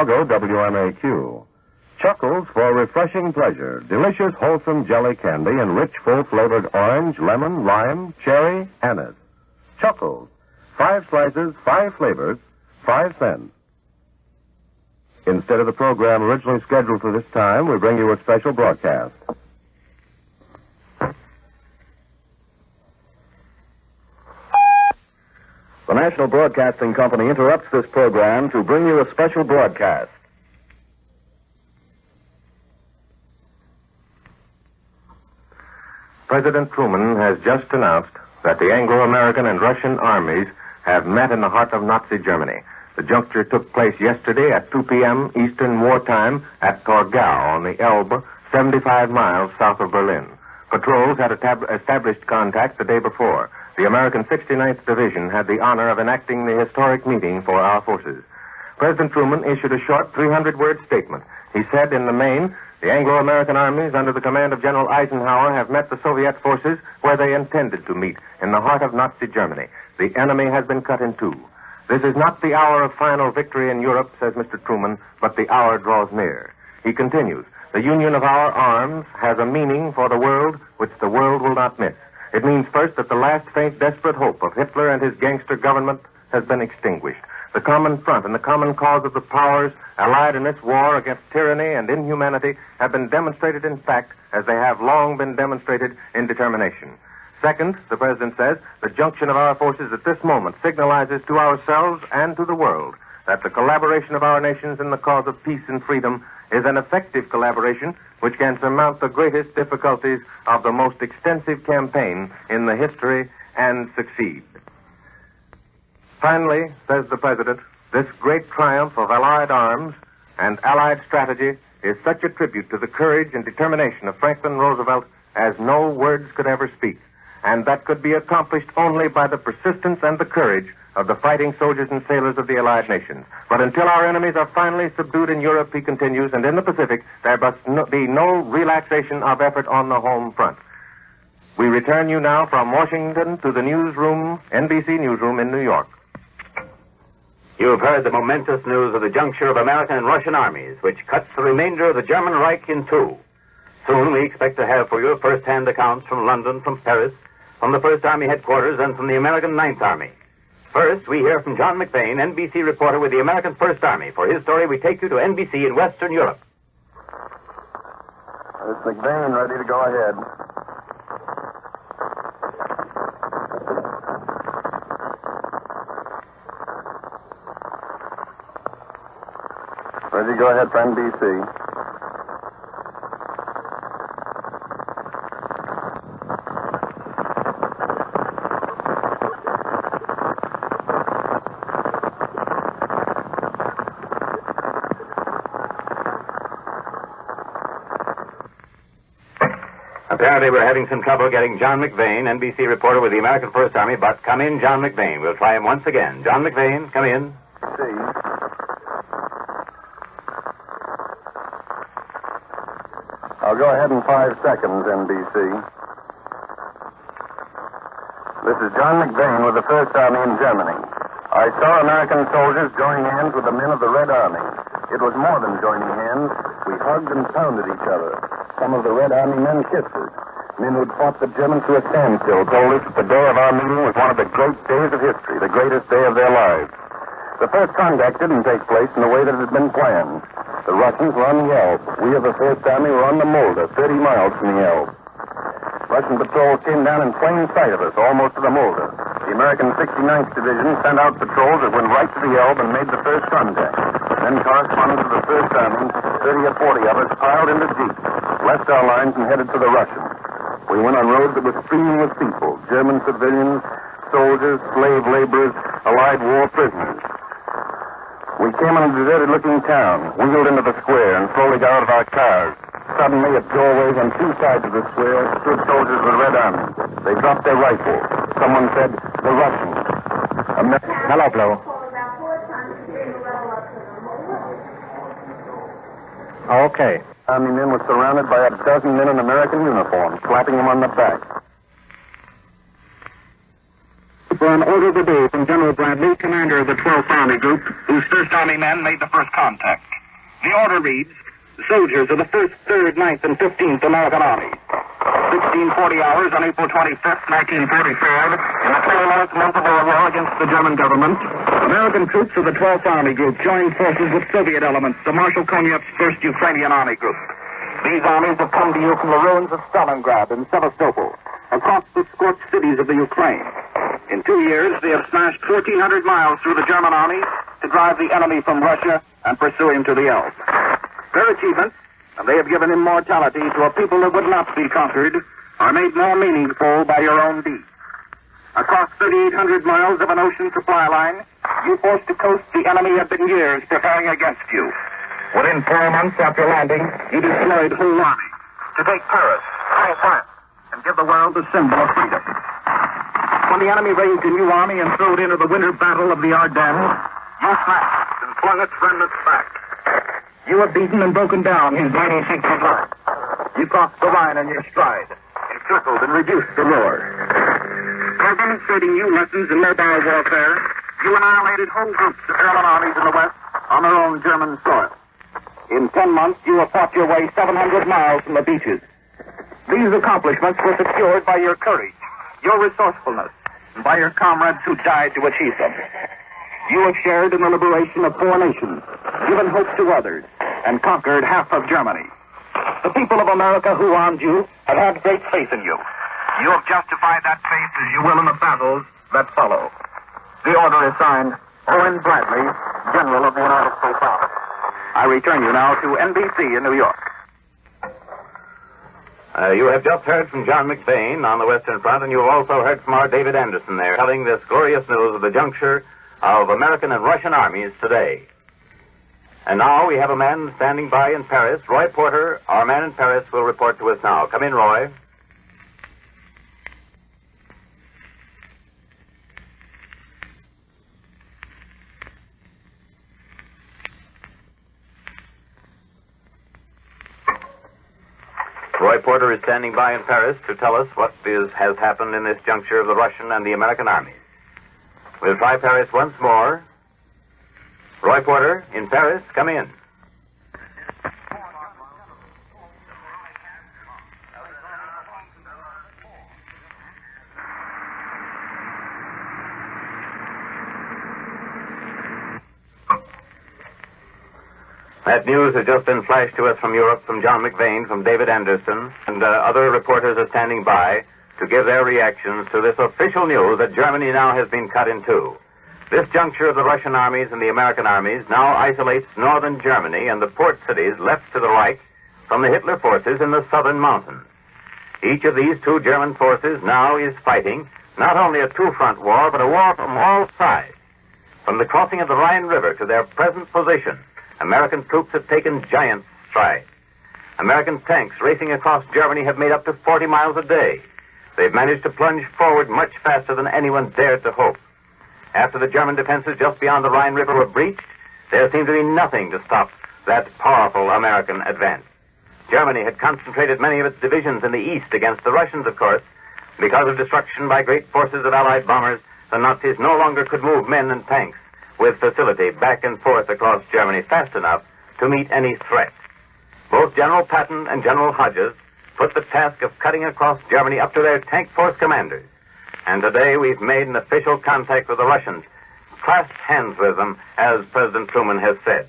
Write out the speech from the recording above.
Chicago WMAQ. Chuckles for refreshing pleasure. Delicious, wholesome jelly candy in rich, full-flavored orange, lemon, lime, cherry, anise. Chuckles. 5 slices, 5 flavors, 5 cents. Instead of the program originally scheduled for this time, we bring you a special broadcast. The National Broadcasting Company interrupts this program to bring you a special broadcast. President Truman has just announced that the Anglo-American and Russian armies have met in the heart of Nazi Germany. The juncture took place yesterday at 2 p.m. Eastern Wartime at Torgau on the Elbe, 75 miles south of Berlin. Patrols had established contact the day before. The American 69th Division had the honor of enacting the historic meeting for our forces. President Truman issued a short 300-word statement. He said, in the main, the Anglo-American armies under the command of General Eisenhower have met the Soviet forces where they intended to meet, in the heart of Nazi Germany. The enemy has been cut in two. This is not the hour of final victory in Europe, says Mr. Truman, but the hour draws near. He continues, the union of our arms has a meaning for the world which the world will not miss. It means first that the last faint, desperate hope of Hitler and his gangster government has been extinguished. The common front and the common cause of the powers allied in this war against tyranny and inhumanity have been demonstrated in fact as they have long been demonstrated in determination. Second, the President says, the junction of our forces at this moment signalizes to ourselves and to the world that the collaboration of our nations in the cause of peace and freedom is an effective collaboration which can surmount the greatest difficulties of the most extensive campaign in the history and succeed. Finally, says the President, this great triumph of Allied arms and Allied strategy is such a tribute to the courage and determination of Franklin Roosevelt as no words could ever speak, and that could be accomplished only by the persistence and the courage of the fighting soldiers and sailors of the Allied nations. But until our enemies are finally subdued in Europe, he continues, and in the Pacific, there must be no relaxation of effort on the home front. We return you now from Washington to the newsroom, NBC newsroom in New York. You have heard the momentous news of the juncture of American and Russian armies, which cuts the remainder of the German Reich in two. Soon we expect to have for you first-hand accounts from London, from Paris, from the First Army headquarters, and from the American Ninth Army. First, we hear from John McBain, NBC reporter with the American First Army. For his story, we take you to NBC in Western Europe. This is McBain, ready to go ahead. Ready to go ahead for NBC. Apparently we're having some trouble getting John McBain, NBC reporter with the American First Army, but come in, John McBain. We'll try him once again. John McBain, come in. See. I'll go ahead in 5 seconds, NBC. This is John McBain with the First Army in Germany. I saw American soldiers joining hands with the men of the Red Army. It was more than joining hands. We hugged and pounded each other. Some of the Red Army men kissed us. Men who'd fought the Germans to a standstill told us that the day of our meeting was one of the great days of history, the greatest day of their lives. The first contact didn't take place in the way that it had been planned. The Russians were on the Elbe. We of the First Army were on the Mulde, 30 miles from the Elbe. Russian patrols came down in plain sight of us, almost to the Mulde. The American 69th Division sent out patrols that went right to the Elbe and made the first contact. Then correspondents of the First Army, 30 or 40 of us, piled into jeeps, left our lines and headed to the Russians. We went on roads that were streaming with people, German civilians, soldiers, slave laborers, Allied war prisoners. We came in a deserted-looking town, wheeled into the square, and slowly got out of our cars. Suddenly, at doorways on 2 sides of the square, stood soldiers of the Red Army. They dropped their rifles. Someone said, the Russians. Hello, Flo. Okay. Army men were surrounded by a dozen men in American uniforms, clapping them on the back. an order of the day from General Bradley, commander of the 12th Army Group, whose 1st Army men made the first contact. The order reads, soldiers of the 1st, 3rd, 9th, and 15th American Armies. 1640 hours on April 25th, 1945, in the 29th month of our war against the German government, American troops of the 12th Army Group joined forces with Soviet elements, the Marshal Konyev's 1st Ukrainian Army Group. These armies have come to you from the ruins of Stalingrad and Sevastopol, across the scorched cities of the Ukraine. In 2 years, they have smashed 1,400 miles through the German army to drive the enemy from Russia and pursue him to the Elbe. Their achievements, and they have given immortality to a people that would not be conquered, are made more meaningful by your own deeds. Across 3,800 miles of an ocean supply line, you forced to coast the enemy had been years preparing against you. Within 4 months after landing, you destroyed whole armies to take Paris, France, and give the world the symbol of freedom. When the enemy raised a new army and threw it into the winter battle of the Ardennes, you smashed and flung its remnants back. You have beaten and broken down his mighty secret line. You crossed the Rhine in your stride, encircled and reduced the roar. By demonstrating new lessons in mobile warfare, you annihilated whole groups of German armies in the West on their own German soil. In 10 months, you have fought your way 700 miles from the beaches. These accomplishments were secured by your courage, your resourcefulness, and by your comrades who died to achieve them. You have shared in the liberation of 4 nations, given hope to others, and conquered half of Germany. The people of America who armed you have had great faith in you. You have justified that faith as you will in the battles that follow. The order is signed, Owen Bradley, General of the United States Army. I return you now to NBC in New York. You have just heard from John McBain on the Western Front, and you have also heard from our David Anderson there, telling this glorious news of the juncture of American and Russian armies today. And now we have a man standing by in Paris. Roy Porter, our man in Paris, will report to us now. Come in, Roy. Roy Porter is standing by in Paris to tell us what has happened in this juncture of the Russian and the American armies. We'll try Paris once more. Roy Porter, in Paris, come in. That news has just been flashed to us from Europe, from John McBain, from David Anderson, and other reporters are standing by to give their reactions to this official news that Germany now has been cut in two. This juncture of the Russian armies and the American armies now isolates northern Germany and the port cities left to the Reich from the Hitler forces in the southern mountains. Each of these two German forces now is fighting not only a two-front war, but a war from all sides. From the crossing of the Rhine River to their present position, American troops have taken giant strides. American tanks racing across Germany have made up to 40 miles a day. They've managed to plunge forward much faster than anyone dared to hope. After the German defenses just beyond the Rhine River were breached, there seemed to be nothing to stop that powerful American advance. Germany had concentrated many of its divisions in the east against the Russians, of course. Because of destruction by great forces of Allied bombers, the Nazis no longer could move men and tanks with facility back and forth across Germany fast enough to meet any threat. Both General Patton and General Hodges put the task of cutting across Germany up to their tank force commanders. And today we've made an official contact with the Russians, clasped hands with them, as President Truman has said.